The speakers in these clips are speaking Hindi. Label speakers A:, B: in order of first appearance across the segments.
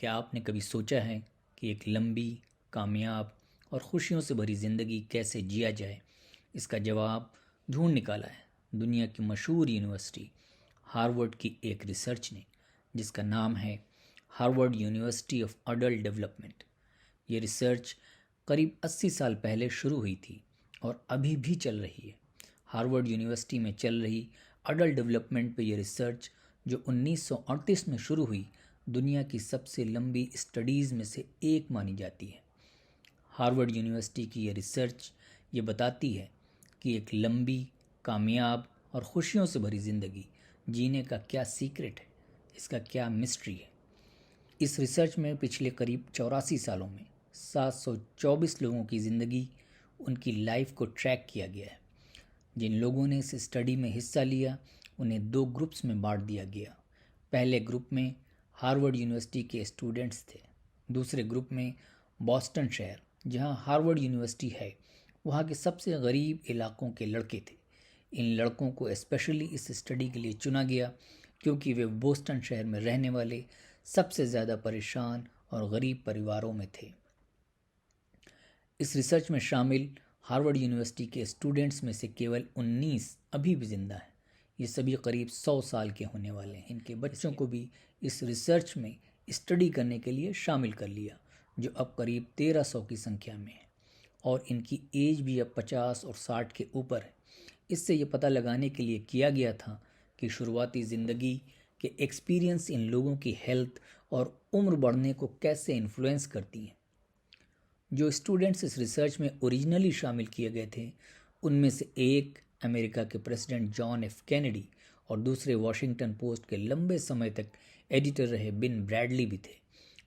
A: क्या आपने कभी सोचा है कि एक लंबी, कामयाब और खुशियों से भरी ज़िंदगी कैसे जिया जाए? इसका जवाब ढूंढ निकाला है दुनिया की मशहूर यूनिवर्सिटी हार्वर्ड की एक रिसर्च ने, जिसका नाम है Harvard university of adult development. ये रिसर्च करीब 80 साल पहले शुरू हुई थी और अभी भी चल रही है। हार्वर्ड यूनिवर्सिटी में चल रही अडल्ट डेवलपमेंट पे ये रिसर्च, जो 1938 में शुरू हुई, दुनिया की सबसे लंबी स्टडीज़ में से एक मानी जाती है। हार्वर्ड यूनिवर्सिटी की ये रिसर्च ये बताती है कि एक लंबी, कामयाब और खुशियों से भरी ज़िंदगी जीने का क्या सीक्रेट है, इसका क्या मिस्ट्री है। इस रिसर्च में पिछले करीब 84 सालों में 724 लोगों की ज़िंदगी, उनकी लाइफ को ट्रैक किया गया है। जिन लोगों ने इस स्टडी में हिस्सा लिया, उन्हें दो ग्रुप्स में बांट दिया गया। पहले ग्रुप में हार्वर्ड यूनिवर्सिटी के स्टूडेंट्स थे। दूसरे ग्रुप में बॉस्टन शहर, जहां हार्वर्ड यूनिवर्सिटी है, वहां के सबसे गरीब इलाकों के लड़के थे। इन लड़कों को स्पेशली इस स्टडी के लिए चुना गया क्योंकि वे बोस्टन शहर में रहने वाले सबसे ज़्यादा परेशान और गरीब परिवारों में थे। इस रिसर्च में शामिल हार्वर्ड यूनिवर्सिटी के स्टूडेंट्स में से केवल 19 अभी भी जिंदा हैं। ये सभी करीब 100 साल के होने वाले हैं। इनके बच्चों को भी इस रिसर्च में स्टडी करने के लिए शामिल कर लिया, जो अब करीब 1300 की संख्या में है, और इनकी एज भी अब 50 और 60 के ऊपर है। इससे ये पता लगाने के लिए किया गया था कि शुरुआती ज़िंदगी के एक्सपीरियंस इन लोगों की हेल्थ और उम्र बढ़ने को कैसे इन्फ्लुएंस करती हैं। जो स्टूडेंट्स इस रिसर्च में ओरिजिनली शामिल किए गए थे, उनमें से एक अमेरिका के प्रेसिडेंट जॉन एफ कैनेडी और दूसरे वॉशिंगटन पोस्ट के लंबे समय तक एडिटर रहे बिन ब्रैडली भी थे।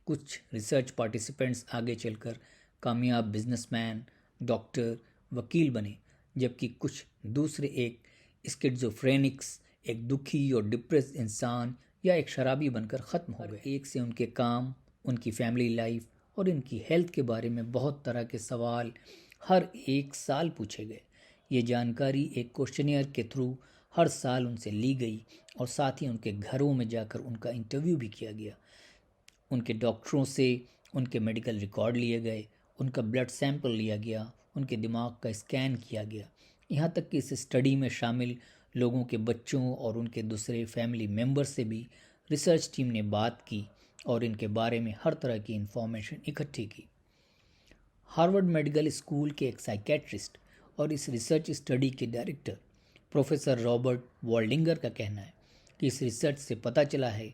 A: कुछ रिसर्च पार्टिसिपेंट्स आगे चलकर कामयाब बिजनेसमैन, डॉक्टर, वकील बने, जबकि कुछ दूसरे एक स्किज़ोफ्रेनिक्स, एक दुखी और डिप्रेस इंसान या एक शराबी बनकर ख़त्म हो गए। एक से उनके काम, उनकी फैमिली लाइफ और इनकी हेल्थ के बारे में बहुत तरह के सवाल हर एक साल पूछे गए। ये जानकारी एक क्वेश्चनियर के थ्रू हर साल उनसे ली गई और साथ ही उनके घरों में जाकर उनका इंटरव्यू भी किया गया। उनके डॉक्टरों से उनके मेडिकल रिकॉर्ड लिए गए, उनका ब्लड सैंपल लिया गया, उनके दिमाग का स्कैन किया गया। यहाँ तक कि इस स्टडी में शामिल लोगों के बच्चों और उनके दूसरे फैमिली मेम्बर से भी रिसर्च टीम ने बात की और इनके बारे में हर तरह की इंफॉर्मेशन इकट्ठी की। हार्वर्ड मेडिकल स्कूल के एक साइकेट्रिस्ट और इस रिसर्च स्टडी के डायरेक्टर प्रोफेसर रॉबर्ट वॉल्डिंगर का कहना है कि इस रिसर्च से पता चला है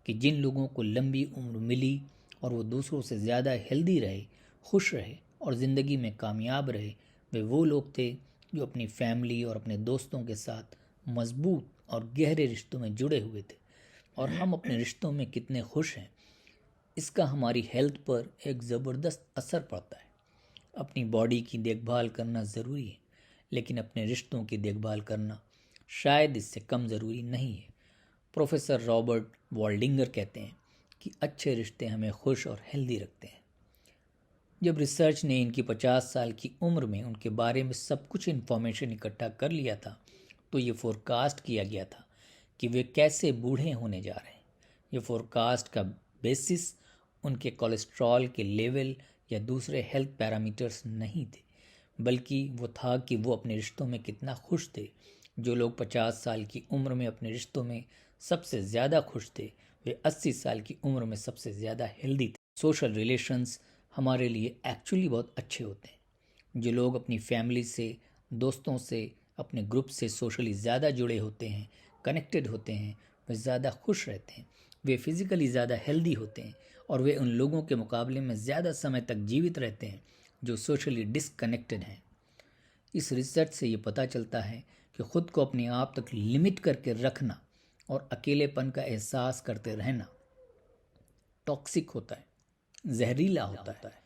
A: कि जिन लोगों को लंबी उम्र मिली और वो दूसरों से ज़्यादा हेल्दी रहे, खुश रहे और ज़िंदगी में कामयाब रहे, वे वो लोग थे जो अपनी फैमिली और अपने दोस्तों के साथ मजबूत और गहरे रिश्तों में जुड़े हुए थे। और हम अपने रिश्तों में कितने खुश हैं, इसका हमारी हेल्थ पर एक ज़बरदस्त असर पड़ता है। अपनी बॉडी की देखभाल करना ज़रूरी है, लेकिन अपने रिश्तों की देखभाल करना शायद इससे कम ज़रूरी नहीं है। प्रोफेसर रॉबर्ट वॉल्डिंगर कहते हैं कि अच्छे रिश्ते हमें खुश और हेल्दी रखते हैं। जब रिसर्च ने इनकी 50 साल की उम्र में उनके बारे में सब कुछ इन्फॉर्मेशन इकट्ठा कर लिया था, तो ये फोरकास्ट किया गया था कि वे कैसे बूढ़े होने जा रहे हैं। ये फोरकास्ट का बेसिस उनके कोलेस्ट्रॉल के लेवल या दूसरे हेल्थ पैरामीटर्स नहीं थे, बल्कि वो था कि वो अपने रिश्तों में कितना खुश थे। जो लोग 50 साल की उम्र में अपने रिश्तों में सबसे ज़्यादा खुश थे, वे 80 साल की उम्र में सबसे ज़्यादा हेल्दी थे। सोशल रिलेशंस हमारे लिए एक्चुअली बहुत अच्छे होते हैं। जो लोग अपनी फैमिली से, दोस्तों से, अपने ग्रुप से सोशली ज़्यादा जुड़े होते हैं, कनेक्टेड होते हैं, वे ज़्यादा खुश रहते हैं, वे फिज़िकली ज़्यादा हेल्दी होते हैं और वे उन लोगों के मुकाबले में ज़्यादा समय तक जीवित रहते हैं जो सोशली डिसकनेक्टेड हैं। इस रिसर्च से ये पता चलता है कि ख़ुद को अपने आप तक लिमिट करके रखना और अकेलेपन का एहसास करते रहना टॉक्सिक होता है, जहरीला होता है।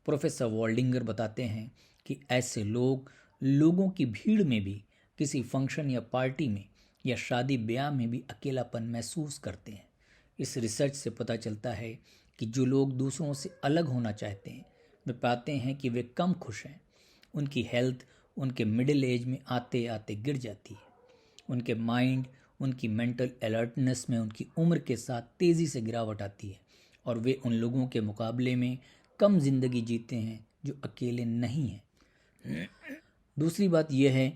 A: प्रोफेसर वॉल्डिंगर बताते हैं कि ऐसे लोग लोगों की भीड़ में भी, किसी फंक्शन या पार्टी में या शादी ब्याह में भी अकेलापन महसूस करते हैं। इस रिसर्च से पता चलता है कि जो लोग दूसरों से अलग होना चाहते हैं, वे पाते हैं कि वे कम खुश हैं। उनकी हेल्थ उनके मिडिल एज में आते आते गिर जाती है। उनके माइंड, उनकी मेंटल अलर्टनेस में उनकी उम्र के साथ तेज़ी से गिरावट आती है और वे उन लोगों के मुकाबले में कम जिंदगी जीते हैं जो अकेले नहीं हैं। दूसरी बात यह है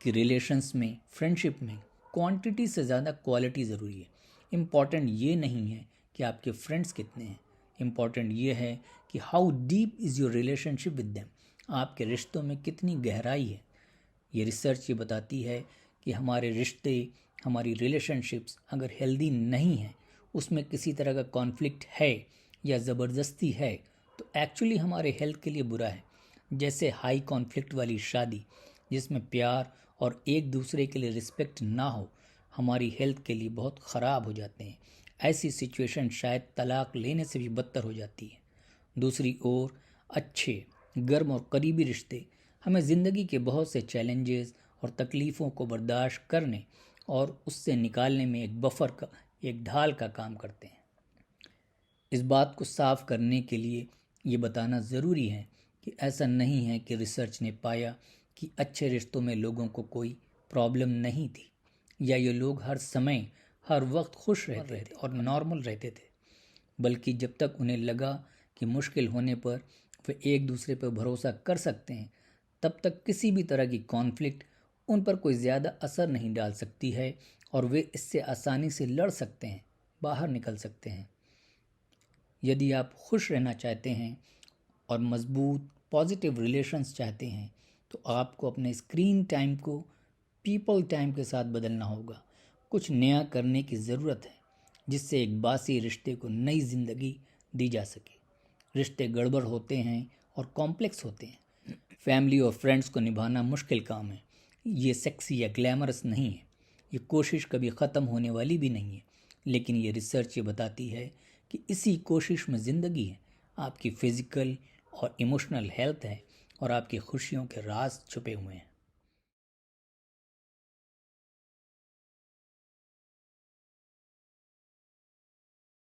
A: कि रिलेशंस में, फ्रेंडशिप में क्वांटिटी से ज़्यादा क्वालिटी ज़रूरी है। इम्पॉर्टेंट ये नहीं है कि आपके फ्रेंड्स कितने हैं, इम्पॉर्टेंट ये है कि how deep is your relationship with them, आपके रिश्तों में कितनी गहराई है। ये रिसर्च ये बताती है कि हमारे रिश्ते, हमारी रिलेशनशिप्स अगर हेल्दी नहीं हैं, उसमें किसी तरह का कॉन्फ्लिक्ट है या ज़बरदस्ती है, तो एक्चुअली हमारे हेल्थ के लिए बुरा है। जैसे हाई कॉन्फ्लिक्ट वाली शादी जिसमें प्यार और एक दूसरे के लिए रिस्पेक्ट ना हो, हमारी हेल्थ के लिए बहुत ख़राब हो जाते हैं। ऐसी सिचुएशन शायद तलाक लेने से भी बदतर हो जाती है। दूसरी ओर अच्छे, गर्म और करीबी रिश्ते हमें ज़िंदगी के बहुत से चैलेंजेस और तकलीफ़ों को बर्दाश्त करने और उससे निकालने में एक बफर का, एक ढाल का काम करते हैं। इस बात को साफ करने के लिए ये बताना ज़रूरी है कि ऐसा नहीं है कि रिसर्च ने पाया कि अच्छे रिश्तों में लोगों को कोई प्रॉब्लम नहीं थी या ये लोग हर समय हर वक्त खुश रहते थे और नॉर्मल रहते थे, बल्कि जब तक उन्हें लगा कि मुश्किल होने पर वे एक दूसरे पर भरोसा कर सकते हैं, तब तक किसी भी तरह की कॉन्फ्लिक्ट उन पर कोई ज़्यादा असर नहीं डाल सकती है और वे इससे आसानी से लड़ सकते हैं, बाहर निकल सकते हैं। यदि आप खुश रहना चाहते हैं और मजबूत पॉजिटिव रिलेशंस चाहते हैं, तो आपको अपने स्क्रीन टाइम को पीपल टाइम के साथ बदलना होगा। कुछ नया करने की ज़रूरत है जिससे एक बासी रिश्ते को नई ज़िंदगी दी जा सके। रिश्ते गड़बड़ होते हैं और कॉम्प्लेक्स होते हैं। फैमिली और फ्रेंड्स को निभाना मुश्किल काम है। ये सेक्सी या ग्लैमरस नहीं है। ये कोशिश कभी ख़त्म होने वाली भी नहीं है, लेकिन ये रिसर्च ये बताती है कि इसी कोशिश में ज़िंदगी है। आपकी फ़िज़िकल और इमोशनल हेल्थ है और आपकी खुशियों के राज छुपे हुए हैं।